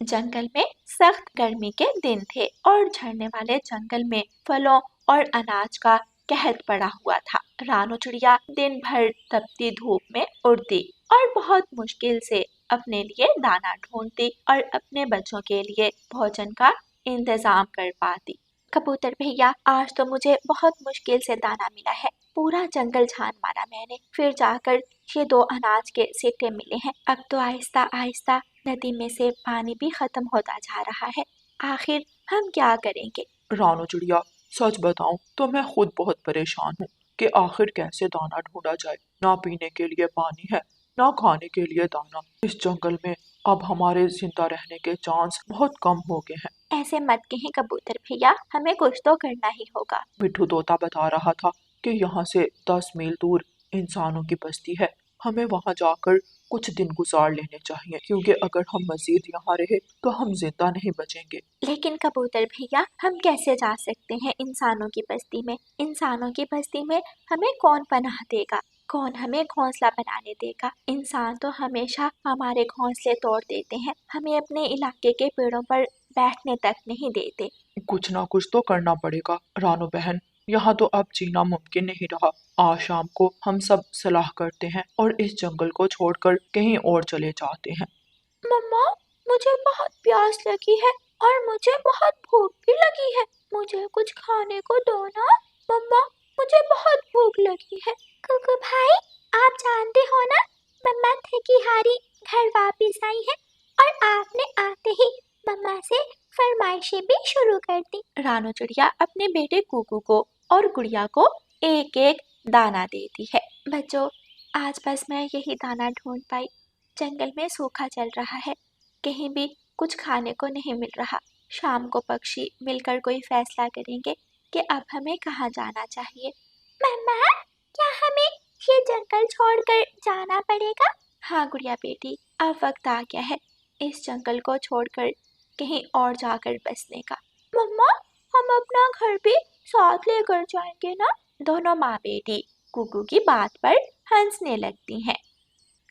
जंगल में सख्त गर्मी के दिन थे और झड़ने वाले जंगल में फलों और अनाज का कहर पड़ा हुआ था। रानू चिड़िया दिन भर तपती धूप में उड़ती और बहुत मुश्किल से अपने लिए दाना ढूंढती और अपने बच्चों के लिए भोजन का इंतजाम कर पाती। कबूतर भैया, आज तो मुझे बहुत मुश्किल से दाना मिला है। पूरा जंगल छान मारा मैंने, फिर जाकर ये 2 अनाज के सिक्के मिले हैं। अब तो आहिस्ता आहिस्ता नदी में से पानी भी खत्म होता जा रहा है। आखिर हम क्या करेंगे? रानू चिड़िया, सच बताऊं तो मैं खुद बहुत परेशान हूँ कि आखिर कैसे दाना ढूंढा जाए। ना पीने के लिए पानी है, ना खाने के लिए दाना। इस जंगल में अब हमारे जिंदा रहने के चांस बहुत कम हो गए हैं। ऐसे मत कहीं कबूतर भैया, हमें कुछ तो करना ही होगा। मिठू तोता बता रहा था कि यहाँ से 10 मील दूर इंसानों की बस्ती है। हमें वहां जाकर कुछ दिन गुजार लेने चाहिए, क्योंकि अगर हम मजीद यहाँ रहे तो हम जिंदा नहीं बचेंगे। लेकिन कबूतर भैया, हम कैसे जा सकते हैं इंसानों की बस्ती में? इंसानों की बस्ती में हमें कौन पनाह देगा? कौन हमें घोंसला बनाने देगा? इंसान तो हमेशा हमारे घोंसले तोड़ देते हैं, हमें अपने इलाके के पेड़ों पर बैठने तक नहीं देते। कुछ ना कुछ तो करना पड़ेगा रानू बहन। यहाँ तो अब जीना मुमकिन नहीं रहा। आज शाम को हम सब सलाह करते हैं और इस जंगल को छोड़कर कहीं और चले जाते हैं। मम्मा, मुझे बहुत प्यास लगी है और मुझे बहुत भूख भी लगी है। मुझे कुछ खाने को दो ना। मम्मा, मुझे बहुत भूख लगी है। कुकू भाई, आप जानते हो ना, मम्मा थकी हारी घर वापस आई है और आपने आते ही मम्मा से फरमाइशें भी शुरू कर दी। रानू चिड़िया अपने बेटे कुकू को और गुड़िया को एक एक दाना देती है। बच्चों, आज बस मैं यही दाना ढूंढ पाई। जंगल में सूखा चल रहा है, कहीं भी कुछ खाने को नहीं मिल रहा। शाम को पक्षी मिलकर कोई फैसला करेंगे कि अब हमें कहाँ जाना चाहिए। मम्मा, क्या हमें ये जंगल छोड़कर जाना पड़ेगा? हाँ गुड़िया बेटी, अब वक्त आ गया है इस जंगल को छोड़कर कहीं और जाकर बसने का। मम्मा, हम अपना घर भी साथ लेकर जाएंगे ना? दोनों माँ बेटी कुकू की बात पर हंसने लगती हैं।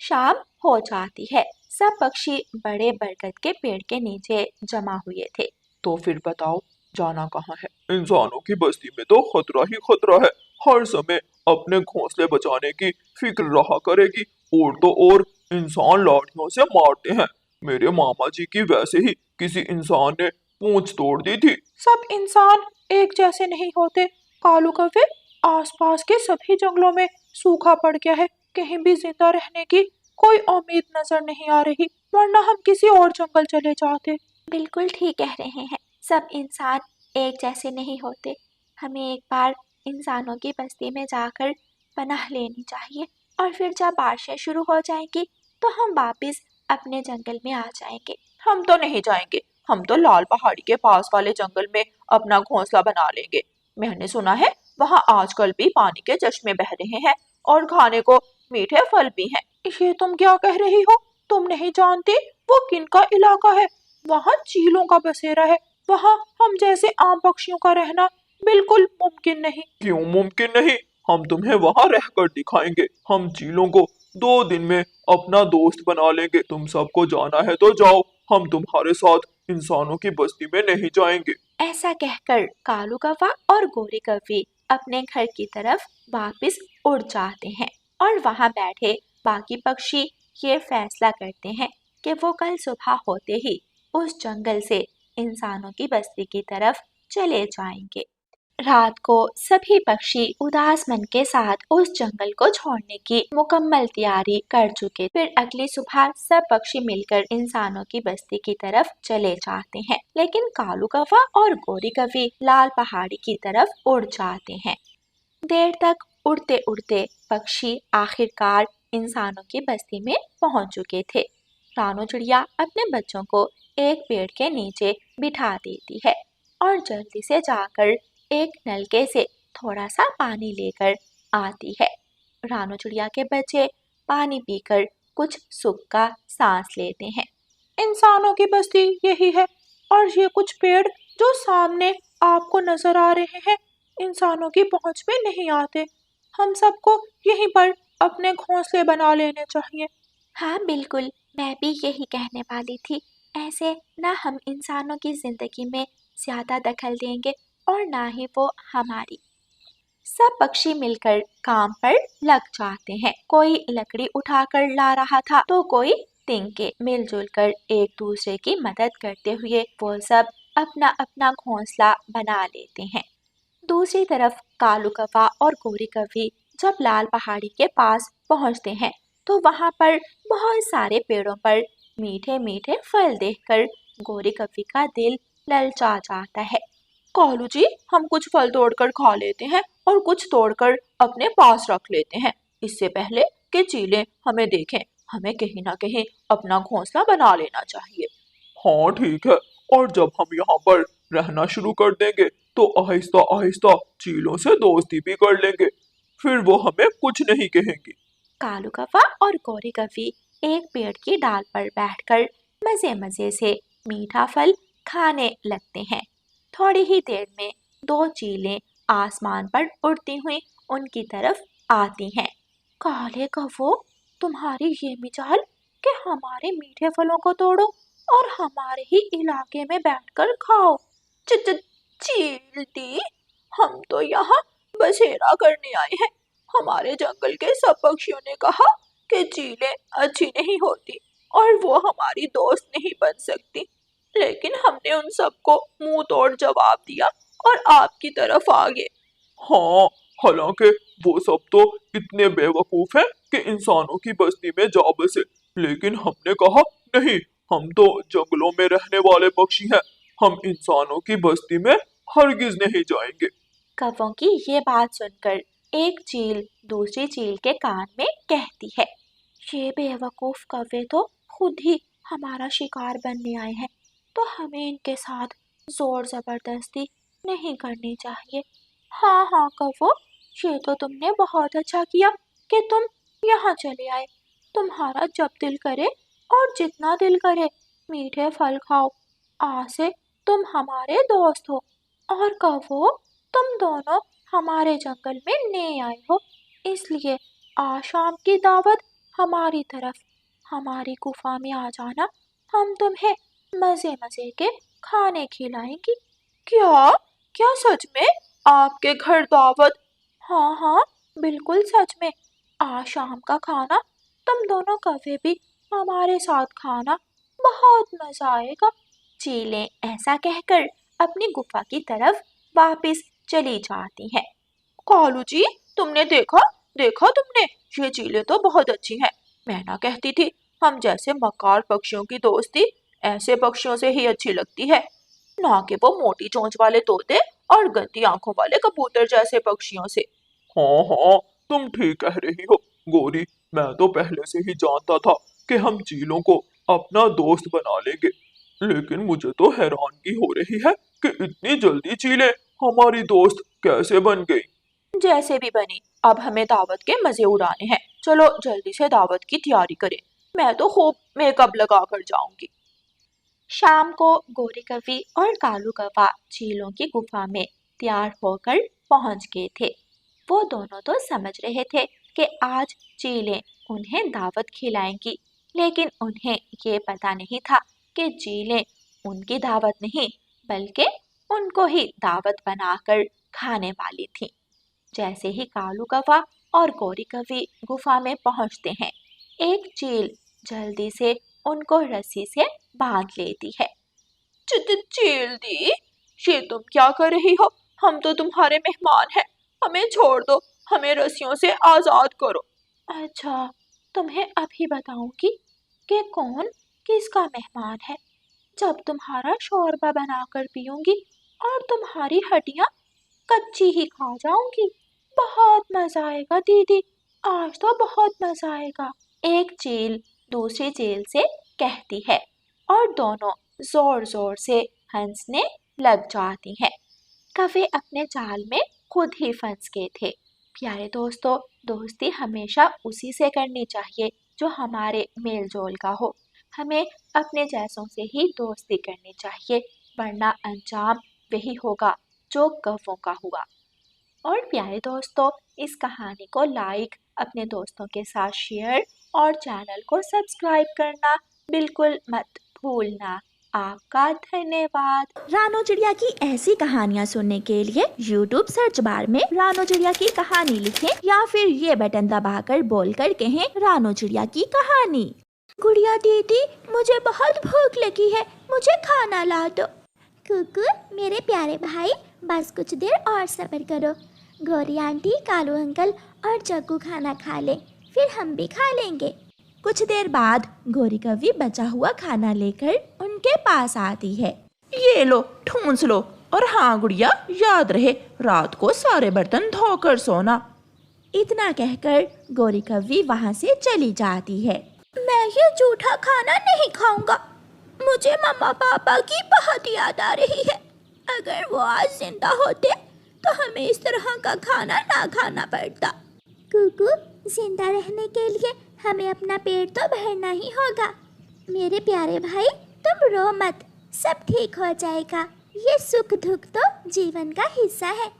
शाम हो जाती है। सब पक्षी बड़े बरगद के पेड़ के नीचे जमा हुए थे। तो फिर बताओ, जाना कहाँ है? इंसानों की बस्ती में तो खतरा ही खतरा है। हर समय अपने घोंसले बचाने की फिक्र रहा करेगी। और तो और इंसान लाठियों से मारते हैं। मेरे मामा जी की वैसे ही किसी इंसान ने पूंछ तोड़ दी थी। सब इंसान एक जैसे नहीं होते कालू कव्वे। आसपास के सभी जंगलों में सूखा पड़ गया है। कहीं भी जिंदा रहने की कोई उम्मीद नजर नहीं आ रही, वरना हम किसी और जंगल चले जाते। बिल्कुल ठीक कह रहे हैं, सब इंसान एक जैसे नहीं होते। हमें एक बार इंसानों की बस्ती में जाकर पनाह लेनी चाहिए और फिर जब बारिशें शुरू हो जाएंगी तो हम वापस अपने जंगल में आ जाएंगे। हम तो नहीं जाएंगे। हम तो लाल पहाड़ी के पास वाले जंगल में अपना घोंसला बना लेंगे। मैंने सुना है वहां आजकल भी पानी के चश्मे बह रहे हैं और खाने को मीठे फल भी हैं। ये तुम क्या कह रही हो? तुम नहीं जानती वो किन का इलाका है? वहां चीलों का बसेरा है। वहां हम जैसे आम पक्षियों का रहना बिल्कुल मुमकिन नहीं। क्यों मुमकिन नहीं? हम तुम्हें वहां रहकर दिखाएंगे। हम चीलों को 2 दिन में अपना दोस्त बना लेंगे। तुम सबको जाना है तो जाओ, हम तुम्हारे साथ इंसानों की बस्ती में नहीं जाएंगे। ऐसा कहकर कालू कौवा और गोरी कौवी अपने घर की तरफ वापस उड़ जाते हैं और वहां बैठे बाकी पक्षी ये फैसला करते हैं कि वो कल सुबह होते ही उस जंगल से इंसानों की बस्ती की तरफ चले जाएंगे। रात को सभी पक्षी उदास मन के साथ उस जंगल को छोड़ने की मुकम्मल तैयारी कर चुके। फिर अगली सुबह सब पक्षी मिलकर इंसानों की बस्ती की तरफ चले जाते हैं, लेकिन कालू कौवा और गोरी कौवी लाल पहाड़ी की तरफ उड़ जाते हैं। देर तक उड़ते उड़ते पक्षी आखिरकार इंसानों की बस्ती में पहुंच चुके थे। रानू चिड़िया अपने बच्चों को एक पेड़ के नीचे बिठा देती है और जल्दी से जाकर एक नलके से थोड़ा सा पानी लेकर आती है। रानू चिड़िया के बच्चे पानी पीकर कुछ सुख का सांस लेते हैं। इंसानों की बस्ती यही है, और ये कुछ पेड़ जो सामने आपको नजर आ रहे हैं इंसानों की पहुंच में नहीं आते। हम सबको यहीं पर अपने घोंसले बना लेने चाहिए। हाँ बिल्कुल, मैं भी यही कहने वाली थी। ऐसे ना हम इंसानों की जिंदगी में ज्यादा दखल देंगे और ना ही वो हमारी। सब पक्षी मिलकर काम पर लग जाते हैं। कोई लकड़ी उठाकर ला रहा था तो कोई तिनके। मिलजुल कर एक दूसरे की मदद करते हुए वो सब अपना अपना घोंसला बना लेते हैं। दूसरी तरफ कालू कौवा और गोरी कौवी जब लाल पहाड़ी के पास पहुंचते हैं तो वहां पर बहुत सारे पेड़ों पर मीठे मीठे फल देखकर गोरी कौवी का दिल ललचा जाता है। कालू जी, हम कुछ फल तोड़कर खा लेते हैं और कुछ तोड़कर अपने पास रख लेते हैं, इससे पहले कि चीलें हमें देखें। हमें कहीं ना कहीं अपना घोंसला बना लेना चाहिए। हाँ ठीक है। और जब हम यहाँ पर रहना शुरू कर देंगे तो आहिस्ता आहिस्ता चीलों से दोस्ती भी कर लेंगे, फिर वो हमें कुछ नहीं कहेंगी। कालू कौवा और गोरी कौवी एक पेड़ की डाल पर बैठकर मजे मजे से मीठा फल खाने लगते हैं। थोड़ी ही देर में दो चीलें आसमान पर उड़ती हुई उनकी तरफ आती हैं। काले कौवो, तुम्हारी ये मिजाल कि हमारे मीठे फलों को तोड़ो और हमारे ही इलाके में बैठकर खाओ। च च चील दी, हम तो यहाँ बसेरा करने आए हैं। हमारे जंगल के सब पक्षियों ने कहा कि चीलें अच्छी नहीं होती और वो हमारी दोस्त नहीं बन सकती, लेकिन हमने उन सबको मुंह तोड़ जवाब दिया और आपकी तरफ आ गए। हाँ, हालांकि वो सब तो इतने बेवकूफ हैं कि इंसानों की बस्ती में जा बसे, लेकिन हमने कहा नहीं, हम तो जंगलों में रहने वाले पक्षी हैं, हम इंसानों की बस्ती में हरगिज नहीं जाएंगे। कौवों की ये बात सुनकर एक चील दूसरी चील के कान में कहती है, ये बेवकूफ कौवे तो खुद ही हमारा शिकार बनने आए हैं, तो हमें इनके साथ जोर जबरदस्ती नहीं करनी चाहिए। हाँ हाँ कौवो, ये तो तुमने बहुत अच्छा किया कि तुम यहाँ चले आए। तुम्हारा जब दिल करे और जितना दिल करे मीठे फल खाओ। आज से तुम हमारे दोस्त हो। और कौवो, तुम दोनों हमारे जंगल में नए आए हो, इसलिए आज शाम की दावत हमारी तरफ, हमारी गुफा में आ जाना। हम तुम्हें मजे मजे के खाने खिलाएंगी। क्या? क्या सच में? आपके घर दावत? हाँ हाँ, बिल्कुल सच में। आज शाम का खाना तुम दोनों कभी भी हमारे साथ खाना, बहुत मजा आएगा। चीलें ऐसा कहकर अपनी गुफा की तरफ वापस चली जाती हैं। कालू जी, तुमने देखा? देखा तुमने? ये चीलें तो बहुत अच्छी हैं। मैं ना कहती थी, हम जैसे मक्कार पक्षियों की दोस्ती ऐसे पक्षियों से ही अच्छी लगती है, ना कि वो मोटी चोंच वाले तोते और गंदी आंखों वाले कबूतर जैसे पक्षियों से। हाँ हाँ, तुम ठीक कह रही हो गोरी, मैं तो पहले से ही जानता था कि हम चीलों को अपना दोस्त बना लेंगे, लेकिन मुझे तो हैरानगी हो रही है कि इतनी जल्दी चीलें हमारी दोस्त कैसे बन गई। जैसे भी बनी, अब हमें दावत के मजे उड़ाने हैं। चलो जल्दी से दावत की तैयारी करें। मैं तो खूब मेकअप लगा कर जाऊंगी। शाम को गोरी कौवी और कालू कौवा चीलों की गुफा में तैयार होकर पहुंच गए थे। वो दोनों तो समझ रहे थे कि आज चीलें उन्हें दावत खिलाएंगी, लेकिन उन्हें ये पता नहीं था कि चीलें उनकी दावत नहीं बल्कि उनको ही दावत बनाकर खाने वाली थीं। जैसे ही कालू कौवा और गोरी कौवी गुफा में पहुंचते हैं, एक चील जल्दी से उनको रस्सी से बांध लेती है। चील दी, ये तुम क्या कर रही हो? हम तो तुम्हारे मेहमान हैं, हमें छोड़ दो, हमें रस्सियों से आजाद करो। अच्छा, तुम्हें अभी बताऊंगी कि कौन किसका मेहमान है। जब तुम्हारा शोरबा बनाकर पीऊंगी और तुम्हारी हड्डियां कच्ची ही खा जाऊंगी। बहुत मजा आएगा दीदी, आज तो बहुत मजा आएगा। एक चील दूसरी चील से कहती है और दोनों जोर जोर से हंसने लग जाती हैं। कौवे अपने जाल में खुद ही फंस गए थे। प्यारे दोस्तों, दोस्ती हमेशा उसी से करनी चाहिए जो हमारे मेल जोल का हो। हमें अपने जैसों से ही दोस्ती करनी चाहिए, वरना अंजाम वही होगा जो कौवों का हुआ। और प्यारे दोस्तों, इस कहानी को लाइक, अपने दोस्तों के साथ शेयर और चैनल को सब्सक्राइब करना बिल्कुल मत भूलना। आपका धन्यवाद। रानो चिड़िया की ऐसी कहानियाँ सुनने के लिए YouTube सर्च बार में रानो चिड़िया की कहानी लिखें या फिर ये बटन दबाकर बोलकर कहें रानो चिड़िया की कहानी। गुड़िया दीदी, मुझे बहुत भूख लगी है, मुझे खाना ला दो। कुकू मेरे प्यारे भाई, बस कुछ देर और सब्र करो। गौरी आंटी, कालू अंकल और जग्गू खाना खा ले, फिर हम भी खा लेंगे। कुछ देर बाद गौरी कव्वी बचा हुआ खाना लेकर उनके पास आती है। ये लो, ठूंस लो, और हाँ गुड़िया, याद रहे रात को सारे बर्तन धोकर सोना। इतना कहकर गौरी कव्वी वहाँ से चली जाती है। मैं ये जूठा खाना नहीं खाऊंगा। मुझे मम्मा पापा की बहुत याद आ रही है। अगर वो आज जिंदा होते तो हमें इस तरह का खाना ना खाना पड़ता। कुकू, जिंदा रहने के लिए हमें अपना पेट तो भरना ही होगा। मेरे प्यारे भाई, तुम रो मत, सब ठीक हो जाएगा। ये सुख दुख तो जीवन का हिस्सा है।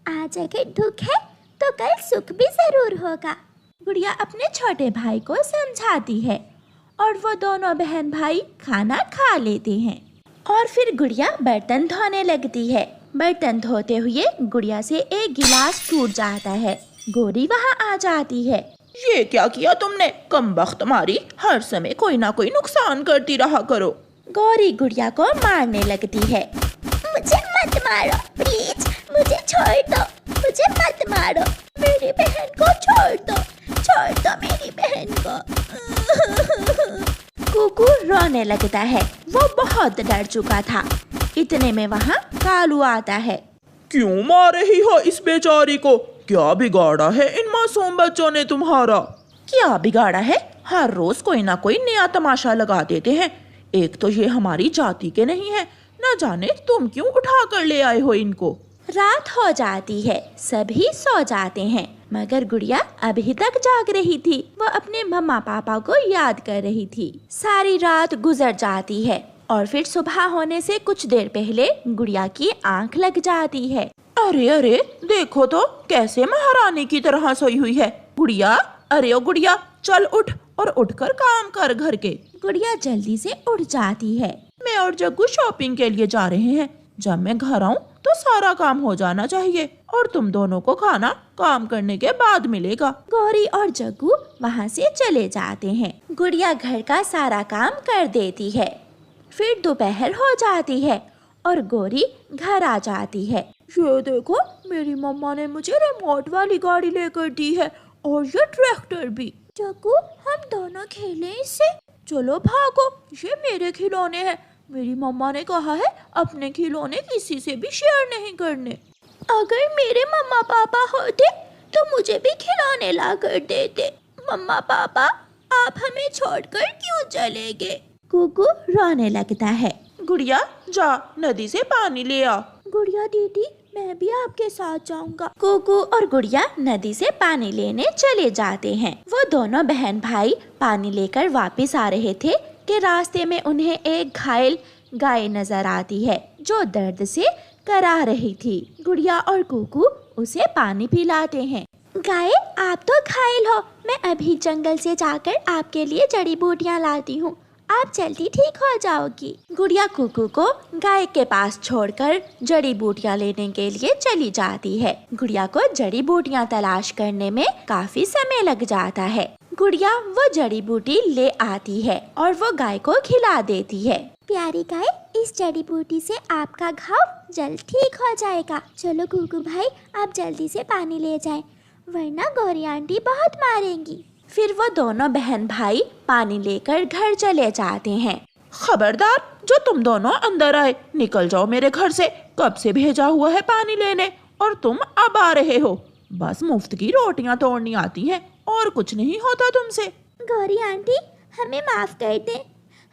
आज अगर दुख है तो कल सुख भी जरूर होगा। गुड़िया अपने छोटे भाई को समझाती है और वो दोनों बहन भाई खाना खा लेते हैं। और फिर गुड़िया बर्तन धोने लगती है। बर्तन धोते हुए गुड़िया से एक गिलास टूट जाता है। गौरी वहाँ आ जाती है। ये क्या किया तुमने? कमबख्त मारी, हर समय कोई ना कोई नुकसान करती रहा करो। गौरी गुड़िया को मारने लगती है। मुझे मत मारो प्लीज, मुझे छोड़ दो, मुझे मत मारो। मेरी बहन को छोड़ दो मेरी बहन को। कुकू रोने लगता है। वो बहुत डर चुका था। इतने में वहाँ कालू आता है। क्यों मार रही हो इस बेचारी को? क्या बिगाड़ा है इन मासूम बच्चों ने तुम्हारा? क्या बिगाड़ा है? हर रोज कोई ना कोई नया तमाशा लगा देते हैं। एक तो ये हमारी जाति के नहीं है, न जाने तुम क्यों उठा कर ले आए हो इनको। रात हो जाती है, सभी सो जाते हैं, मगर गुड़िया अभी तक जाग रही थी। वो अपने मम्मा पापा को याद कर रही थी। सारी रात गुजर जाती है और फिर सुबह होने से कुछ देर पहले गुड़िया की आंख लग जाती है। अरे अरे, देखो तो कैसे महारानी की तरह सोई हुई है। गुड़िया, अरे ओ गुड़िया, चल उठ और उठकर काम कर घर के। गुड़िया जल्दी से उठ जाती है। मैं और जग्गू शॉपिंग के लिए जा रहे हैं। जब मैं घर आऊँ तो सारा काम हो जाना चाहिए और तुम दोनों को खाना काम करने के बाद मिलेगा। गौरी और जग्गू वहाँ से चले जाते हैं। गुड़िया घर का सारा काम कर देती है। फिर दोपहर हो जाती है और गौरी घर आ जाती है। ये देखो, मेरी मम्मा ने मुझे रिमोट वाली गाड़ी लेकर दी है और ये ट्रैक्टर भी। जग्गू, हम दोनों खेलें इससे। चलो भागो, ये मेरे खिलौने हैं। मेरी मम्मा ने कहा है अपने खिलौने किसी से भी शेयर नहीं करने। अगर मेरे मम्मा पापा होते तो मुझे भी खिलौने ला कर देते। मम्मा पापा, आप हमें छोड़कर क्यों चले गए? कुकू रोने लगता है। गुड़िया, जा नदी से पानी ले आ। गुड़िया दीदी, मैं भी आपके साथ जाऊंगा। कुकू और गुड़िया नदी से पानी लेने चले जाते हैं। वो दोनों बहन भाई पानी लेकर वापस आ रहे थे कि रास्ते में उन्हें एक घायल गाय नजर आती है जो दर्द से करा रही थी। गुड़िया और कुकू उसे पानी पिलाते हैं। गाय, आप तो घायल हो। मैं अभी जंगल से जाकर आपके लिए जड़ी बूटियाँ लाती हूँ, आप जल्दी ठीक हो जाओगी। गुड़िया कुकू को गाय के पास छोड़कर जड़ी बूटियाँ लेने के लिए चली जाती है। गुड़िया को जड़ी बूटियाँ तलाश करने में काफी समय लग जाता है। गुड़िया वो जड़ी बूटी ले आती है और वो गाय को खिला देती है। प्यारी गाय, इस जड़ी बूटी से आपका घाव जल्द ठीक हो जाएगा। चलो कुकू भाई, आप जल्दी से पानी ले जाएं, वरना गौरी आंटी बहुत मारेंगी। फिर वो दोनों बहन भाई पानी लेकर घर चले जाते हैं। खबरदार, जो तुम दोनों अंदर आए, निकल जाओ मेरे घर से। कब से भेजा हुआ है पानी लेने और तुम अब आ रहे हो। बस मुफ्त की रोटियां तोड़नी आती हैं और कुछ नहीं होता तुमसे। गौरी आंटी, हमें माफ कर दें,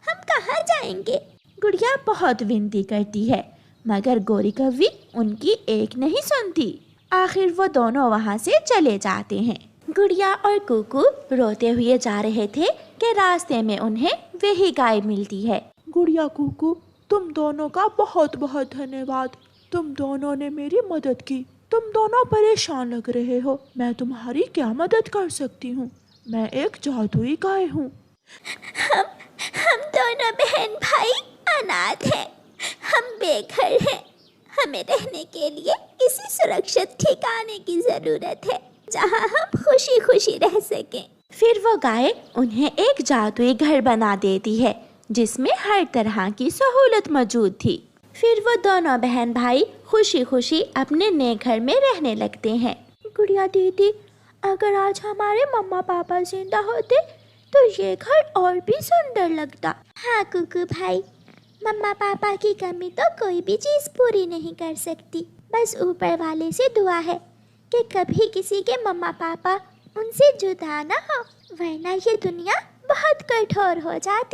हम कहाँ जाएंगे? गुड़िया बहुत विनती करती है, मगर गौरी कव्वी उनकी एक नहीं सुनती। आखिर वो दोनों वहाँ से चले जाते हैं। गुड़िया और कुकू रोते हुए जा रहे थे कि रास्ते में उन्हें वही गाय मिलती है। गुड़िया कुकू, तुम दोनों का बहुत बहुत धन्यवाद। तुम दोनों ने मेरी मदद की। तुम दोनों परेशान लग रहे हो, मैं तुम्हारी क्या मदद कर सकती हूँ? मैं एक जादुई गाय हूँ। हम दोनों बहन भाई अनाथ हैं, हम बेघर हैं। हमें रहने के लिए किसी सुरक्षित ठिकाने की जरूरत है जहाँ हम खुशी खुशी रह सकें। फिर वो गाय उन्हें एक जादुई घर बना देती है जिसमें हर तरह की सहूलत मौजूद थी। फिर वो दोनों बहन भाई खुशी खुशी अपने नए घर में रहने लगते हैं। गुड़िया दीदी, अगर आज हमारे मम्मा पापा जिंदा होते तो ये घर और भी सुंदर लगता। हाँ कुकू भाई, मम्मा पापा की कमी तो कोई भी चीज़ पूरी नहीं कर सकती। बस ऊपर वाले से दुआ है कि कभी किसी के मम्मा पापा उनसे जुदा ना हो, वरना ये दुनिया बहुत कठोर हो जाती।